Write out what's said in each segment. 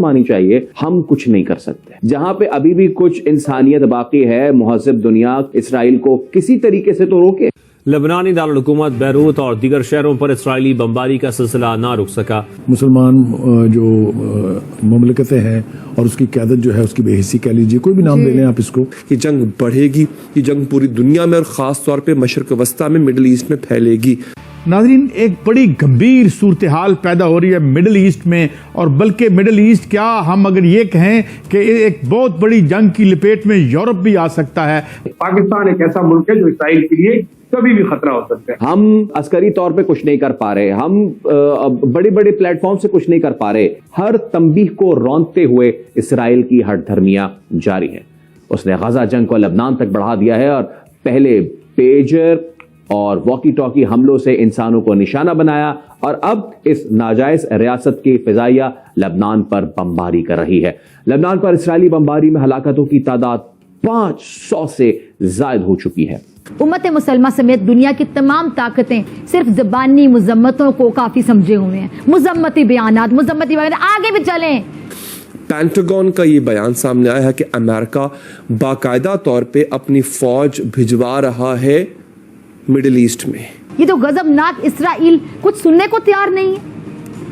کمانی چاہیے. ہم کچھ نہیں کر سکتے. جہاں پہ ابھی بھی کچھ انسانیت باقی ہے, مہذب دنیا اسرائیل کو کسی طریقے سے تو روکے. لبنانی دارالحکومت بیروت اور دیگر شہروں پر اسرائیلی بمباری کا سلسلہ نہ رک سکا. مسلمان جو مملکتیں ہیں اور اس کی قیادت جو ہے اس کی بے حسی کہہ لیجیے, کوئی بھی نام دے لیں آپ اس کو. یہ جنگ بڑھے گی, یہ جنگ پوری دنیا میں اور خاص طور پہ مشرق وسطیٰ میں, مڈل ایسٹ میں پھیلے گی. ناظرین, ایک بڑی گمبھیر صورتحال پیدا ہو رہی ہے مڈل ایسٹ میں, اور بلکہ مڈل ایسٹ کیا, ہم اگر یہ کہیں کہ ایک بہت بڑی جنگ کی لپیٹ میں یورپ بھی آ سکتا ہے. پاکستان ایک ایسا ملک ہے جو اسرائیل کے لیے کبھی بھی خطرہ ہو سکتا ہے. ہم عسکری طور پہ کچھ نہیں کر پا رہے, ہم بڑے بڑے پلیٹ فارم سے کچھ نہیں کر پا رہے. ہر تنبیہ کو رونتے ہوئے اسرائیل کی ہٹ دھرمیاں جاری ہیں. اس نے غزہ جنگ کو لبنان تک بڑھا دیا ہے, اور پہلے پیجر اور واکی ٹاکی حملوں سے انسانوں کو نشانہ بنایا, اور اب اس ناجائز ریاست کی فضائیہ لبنان پر بمباری کر رہی ہے. لبنان پر اسرائیلی بمباری میں ہلاکتوں کی تعداد 500 سے زائد ہو چکی ہے. امت مسلمہ سمیت دنیا کی تمام طاقتیں صرف زبانی مذمتوں کو کافی سمجھے ہوئے ہیں. مذمتی بیانات آگے بھی چلیں. پینٹاگون کا یہ بیان سامنے آیا ہے کہ امریکہ باقاعدہ طور پہ اپنی فوج بھجوا رہا ہے مڈل ایسٹ میں. یہ تو غضبناک اسرائیل کچھ سننے کو تیار نہیں ہے.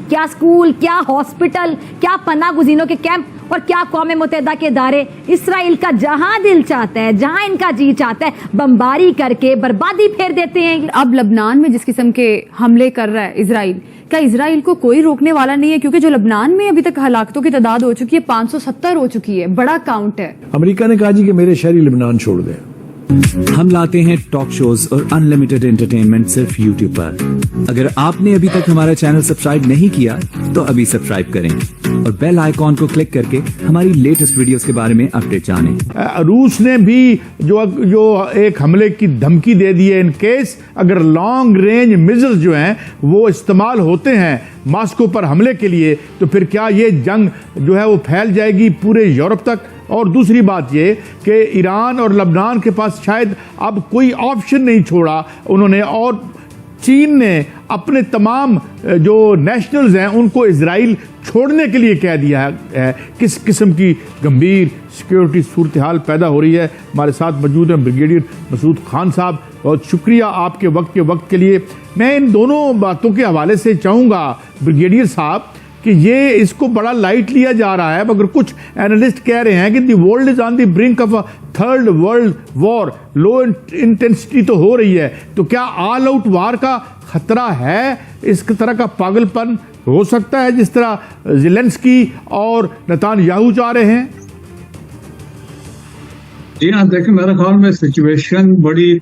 کیا اسکول, کیا ہاسپٹل, کیا پناہ گزینوں کے کیمپ اور کیا اقوام متحدہ کے ادارے اسرائیل کا جہاں دل چاہتا ہے, جہاں ان کا جی چاہتا ہے بمباری کر کے بربادی پھیر دیتے ہیں. اب لبنان میں جس قسم کے حملے کر رہا ہے اسرائیل, کیا اسرائیل کو کوئی روکنے والا نہیں ہے؟ کیونکہ جو لبنان میں ابھی تک ہلاکتوں کی تعداد ہو چکی ہے 570 ہو چکی ہے, بڑا کاؤنٹ ہے. امریکہ نے کہا جی کہ میرے شہری لبنان چھوڑ دیں. ہم لاتے ہیں ٹاک شوز اور ان لمیٹڈ انٹرٹینمنٹ صرف یوٹیوب پر. اگر آپ نے ابھی تک ہمارا چینل سبسکرائب نہیں کیا تو ابھی سبسکرائب کریں اور بیل آئیکن کو کلک کر کے ہماری لیٹسٹ ویڈیوز کے بارے میں اپڈیٹ جانیں. روس نے بھی جو ایک حملے کی دھمکی دے دی ہے, ان کیس اگر لانگ رینج میزائل جو ہیں وہ استعمال ہوتے ہیں ماسکو پر حملے کے لیے, تو پھر کیا یہ جنگ جو ہے وہ پھیل جائے گی پورے یورپ تک. اور دوسری بات یہ کہ ایران اور لبنان کے پاس شاید اب کوئی آپشن نہیں چھوڑا انہوں نے, اور چین نے اپنے تمام جو نیشنلز ہیں ان کو اسرائیل چھوڑنے کے لیے کہہ دیا ہے. کس قسم کی گمبھیر سیکیورٹی صورتحال پیدا ہو رہی ہے. ہمارے ساتھ موجود ہیں بریگیڈیئر مسعود خان صاحب, بہت شکریہ آپ کے وقت کے لیے. میں ان دونوں باتوں کے حوالے سے چاہوں گا بریگیڈیئر صاحب کہ یہ اس کو بڑا لائٹ لیا جا رہا ہے, مگر کچھ اینالسٹ کہہ رہے ہیں کہ the world is on the brink of a third world war. Low intensity تو ہو رہی ہے, تو کیا آل آؤٹ وار کا خطرہ ہے؟ اس طرح کا پاگل پن ہو سکتا ہے جس طرح زیلنسکی اور نیتن یاہو چاہ رہے ہیں؟ جی ہاں, دیکھیں میرے خیال میں سچویشن بڑی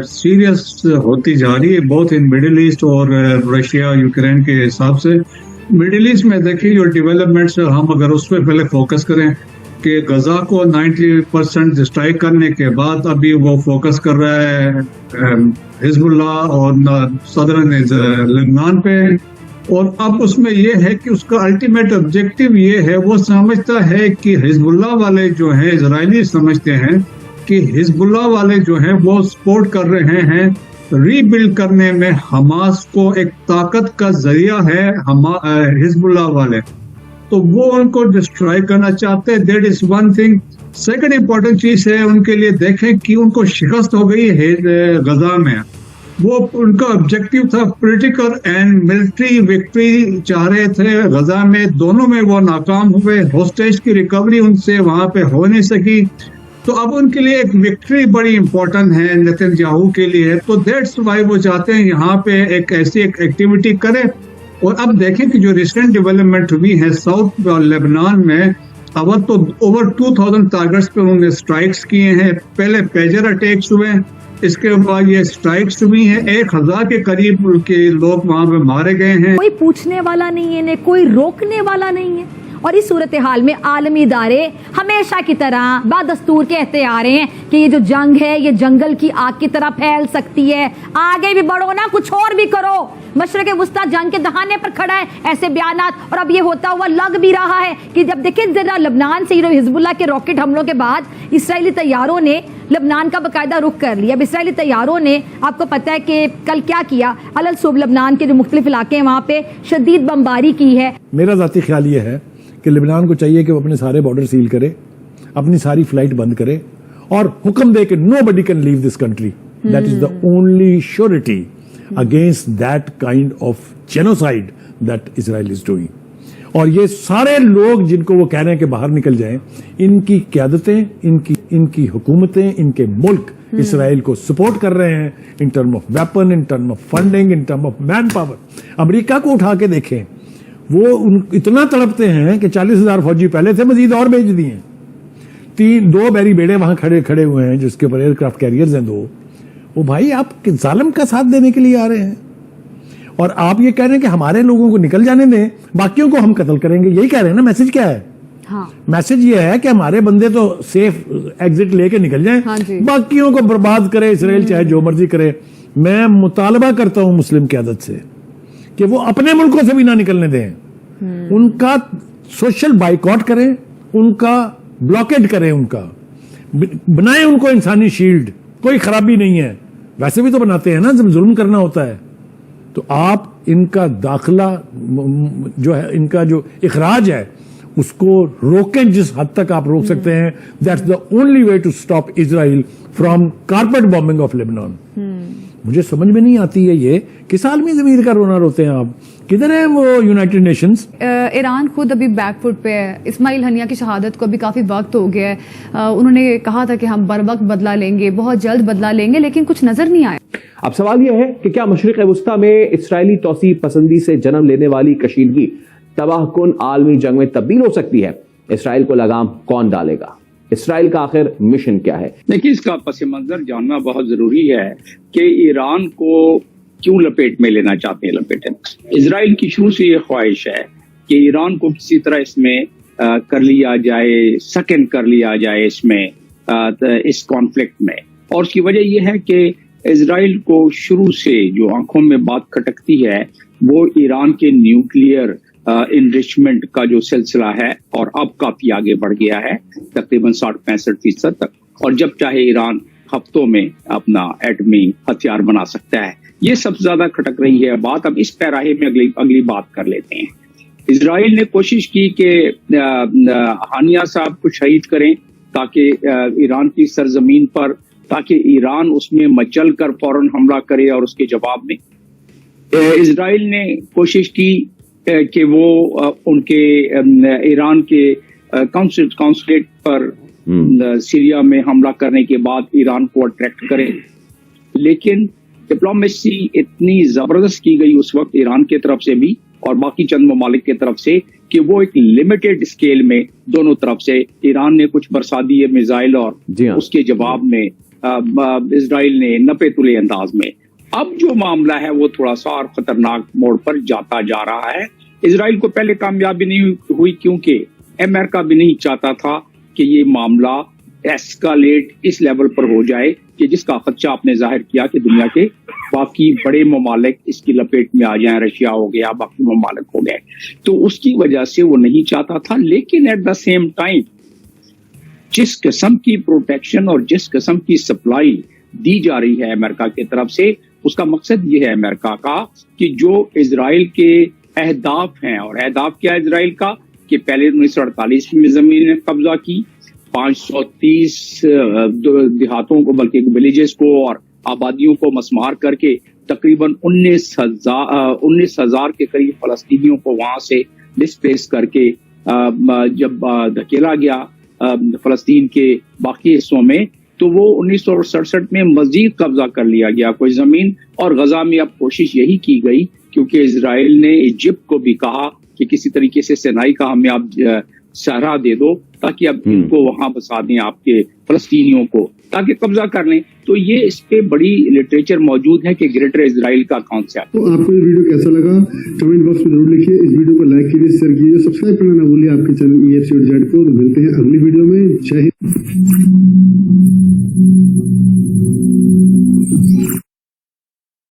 سیریس ہوتی جا رہی ہے, بہت ان مڈل ایسٹ اور رشیا یوکرین کے حساب سے. مڈل ایسٹ میں دیکھیں جو ڈیولپمنٹس, ہم اگر اس پہ پہلے فوکس کریں کہ غزہ کو 90% ڈسٹرائیک کرنے کے بعد ابھی وہ فوکس کر رہا ہے حزب اللہ اور صدرن لبنان پہ, اور اب اس میں یہ ہے کہ اس کا الٹیمیٹ آبجیکٹو یہ ہے, وہ سمجھتا ہے کہ حزب اللہ والے جو ہیں, اسرائیلی سمجھتے ہیں کہ حزب اللہ والے جو ہیں وہ سپورٹ کر رہے ہیں ری بلڈ کرنے میں حماس کو, ایک طاقت کا ذریعہ ہے حزب اللہ والے, تو وہ ان کو ڈسٹرائے کرنا چاہتے ہیں. That is one thing. Second important چیز ہے ان کے لیے, دیکھیں کہ ان کو شکست ہو گئی ہے غزہ میں. وہ ان کا آبجیکٹو تھا پولیٹیکل اینڈ ملٹری وکٹری چاہ رہے تھے غزہ میں, دونوں میں وہ ناکام ہوئے. ہوسٹیج کی ریکوری ان سے وہاں پہ ہو نہیں سکی, تو اب ان کے لیے ایک وکٹری بڑی امپورٹنٹ ہے نیتن یاہو کے لیے. تو دیٹس وائی وہ چاہتے ہیں یہاں پہ ایک ایسی ایکٹیویٹی کرے. اور اب دیکھیں کہ جو ریسنٹ ڈیولپمنٹ ہوئی ہے ساؤتھ لبنان میں, اب تو اوور 2000 ٹارگٹس پہ انہوں نے اسٹرائکس کیے ہیں. پہلے پیجر اٹیکس ہوئے, اس کے بعد یہ اسٹرائکس ہوئی ہیں. 1000 کے قریب کے لوگ وہاں پہ مارے گئے ہیں. کوئی پوچھنے والا نہیں ہے, کوئی روکنے والا نہیں ہے. اور اس صورتحال میں عالمی ادارے ہمیشہ کی طرح بادستور کہتے آ رہے ہیں کہ یہ جو جنگ ہے یہ جنگل کی آگ کی طرح پھیل سکتی ہے, آگے بھی بڑھو نا, کچھ اور بھی کرو. مشرق وسطیٰ جنگ کے دہانے پر کھڑا ہے, ایسے بیانات. اور اب یہ ہوتا ہوا لگ بھی رہا ہے کہ جب دیکھیں ذرا لبنان سے حزب اللہ کے راکٹ حملوں کے بعد اسرائیلی طیاروں نے لبنان کا باقاعدہ رخ کر لیا. اب اسرائیلی طیاروں نے, آپ کو پتہ ہے کہ کل کیا کیا, الصوب لبنان کے جو مختلف علاقے ہیں وہاں پہ شدید بمباری کی ہے. میرا ذاتی خیال یہ ہے کہ لبنان کو چاہیے کہ وہ اپنے سارے بارڈر سیل کرے, اپنی ساری فلائٹ بند کرے اور حکم دے کہ nobody can leave this country. That is the only security against that kind of genocide that Israel is doing. اور یہ سارے لوگ جن کو وہ کہہ رہے ہیں کہ باہر نکل جائیں, ان کی قیادتیں, ان کی حکومتیں, ان کے ملک اسرائیل کو سپورٹ کر رہے ہیں in term of weapon, in term of funding, in term of man power. امریکہ کو اٹھا کے دیکھیں, وہ اتنا تڑپتے ہیں کہ 40,000 فوجی پہلے تھے, مزید اور بھیج دیے ہیں. 2 بیری بیڑے وہاں کھڑے ہوئے ہیں جس کے اوپر ایئر کرافٹ کیریئرز ہیں 2. وہ بھائی آپ ظالم کا ساتھ دینے کے لیے آ رہے ہیں, اور آپ یہ کہہ رہے ہیں کہ ہمارے لوگوں کو نکل جانے دیں, باقیوں کو ہم قتل کریں گے. یہی کہہ رہے ہیں نا. میسج کیا ہے؟ میسج یہ ہے کہ ہمارے بندے تو سیف ایگزٹ لے کے نکل جائیں, باقیوں کو برباد کرے اسرائیل, چاہے جو مرضی کرے. میں مطالبہ کرتا ہوں مسلم قیادت سے کہ وہ اپنے ملکوں سے بھی نہ نکلنے دیں, ان کا سوشل بائیکاٹ کریں, ان کا بلاکیڈ کریں, ان کا بنائیں ان کو انسانی شیلڈ. کوئی خرابی نہیں ہے, ویسے بھی تو بناتے ہیں نا جب ظلم کرنا ہوتا ہے. تو آپ ان کا داخلہ جو ہے, ان کا جو اخراج ہے, اس کو روکیں جس حد تک آپ روک سکتے ہیں. That's the only way to stop Israel from carpet bombing of Lebanon. مجھے سمجھ میں نہیں آتی ہے یہ کس عالمی ضمیر کا رونا روتے ہیں آپ. کدھر ہے وہ یونائٹڈ نیشنز؟ ایران خود ابھی بیک فٹ پہ ہے. اسماعیل ہنیہ کی شہادت کو ابھی کافی وقت ہو گیا ہے. انہوں نے کہا تھا کہ ہم بر وقت بدلہ لیں گے, بہت جلد بدلہ لیں گے, لیکن کچھ نظر نہیں آیا. اب سوال یہ ہے کہ کیا مشرق وسطیٰ میں اسرائیلی توسیع پسندی سے جنم لینے والی کشیدگی تباہ کن عالمی جنگ میں تبدیل ہو سکتی ہے؟ اسرائیل کو لگام کون ڈالے گا؟ اسرائیل کا آخر مشن کیا ہے؟ دیکھیے, اس کا پس منظر جاننا بہت ضروری ہے کہ ایران کو کیوں لپیٹ میں لینا چاہتے ہیں. لپیٹیں اسرائیل کی شروع سے یہ خواہش ہے کہ ایران کو کسی طرح اس میں کر لیا جائے, سیکنڈ کر لیا جائے اس میں, اس کانفلکٹ میں. اور اس کی وجہ یہ ہے کہ اسرائیل کو شروع سے جو آنکھوں میں بات کھٹکتی ہے وہ ایران کے نیوکلیئر انریچمنٹ کا جو سلسلہ ہے, اور اب کافی آگے بڑھ گیا ہے تقریباً 60-65% تک. اور جب چاہے ایران ہفتوں میں اپنا ایٹمی ہتھیار بنا سکتا ہے. یہ سب سے زیادہ کھٹک رہی ہے بات. اب اس پیراہے میں اگلی بات کر لیتے ہیں. اسرائیل نے کوشش کی کہ ہانیہ صاحب کو شہید کریں تاکہ ایران کی سرزمین پر, تاکہ ایران اس میں مچل کر فوراً حملہ کرے. اور اس کے جواب میں اسرائیل نے کوشش کی کہ وہ ان کے ایران کے کانسولیٹ پر سیریا میں حملہ کرنے کے بعد ایران کو اٹریکٹ کرے. لیکن ڈپلومیسی اتنی زبردست کی گئی اس وقت ایران کی طرف سے بھی اور باقی چند ممالک کی طرف سے کہ وہ ایک لمیٹڈ اسکیل میں دونوں طرف سے ایران نے کچھ برسا دیے میزائل, اور اس کے جواب میں اسرائیل نے نپے تلے انداز میں. اب جو معاملہ ہے وہ تھوڑا سا اور خطرناک موڑ پر جاتا جا رہا ہے. اسرائیل کو پہلے کامیابی نہیں ہوئی کیونکہ امریکہ بھی نہیں چاہتا تھا کہ یہ معاملہ ایسکالیٹ اس لیول پر ہو جائے کہ جس کا خدشہ آپ نے ظاہر کیا کہ دنیا کے باقی بڑے ممالک اس کی لپیٹ میں آ جائیں, رشیا ہو گیا, باقی ممالک ہو گئے. تو اس کی وجہ سے وہ نہیں چاہتا تھا. لیکن ایٹ دا سیم ٹائم جس قسم کی پروٹیکشن اور جس قسم کی سپلائی دی جا رہی ہے امریکہ کی طرف سے, اس کا مقصد یہ ہے امریکہ کا کہ جو اسرائیل کے اہداف ہیں, اور اہداف کیا ہے اسرائیل کا کہ پہلے 1948 میں زمین قبضہ کی, 530 دیہاتوں کو بلکہ ولیجز کو اور آبادیوں کو مسمار کر کے تقریباً 19,000 کے قریب فلسطینیوں کو وہاں سے ڈسپلیس کر کے جب دھکیلا گیا فلسطین کے باقی حصوں میں, تو وہ 1967 میں مزید قبضہ کر لیا گیا کوئی زمین. اور غزہ میں اب کوشش یہی کی گئی کیونکہ اسرائیل نے ایجپٹ کو بھی کہا کہ کسی طریقے سے سینائی کا ہمیں آپ صحرا دے دو تاکہ اب ان کو وہاں بسا دیں, آپ کے فلسطینیوں کو, تاکہ قبضہ کر لیں. تو یہ اس پہ بڑی لٹریچر موجود ہے کہ گریٹر اسرائیل کا کانسیپٹ. تو آپ کو یہ ویڈیو کیسا لگا کمنٹ باکس میں ضرور لکھیے. اس ویڈیو کو لائک کیجیے, شیئر کیجیے, سبسکرائب کرنا نہ بھولیے آپ کے چینل EFC.com. ملتے ہیں اگلی ویڈیو میں. جے ہند.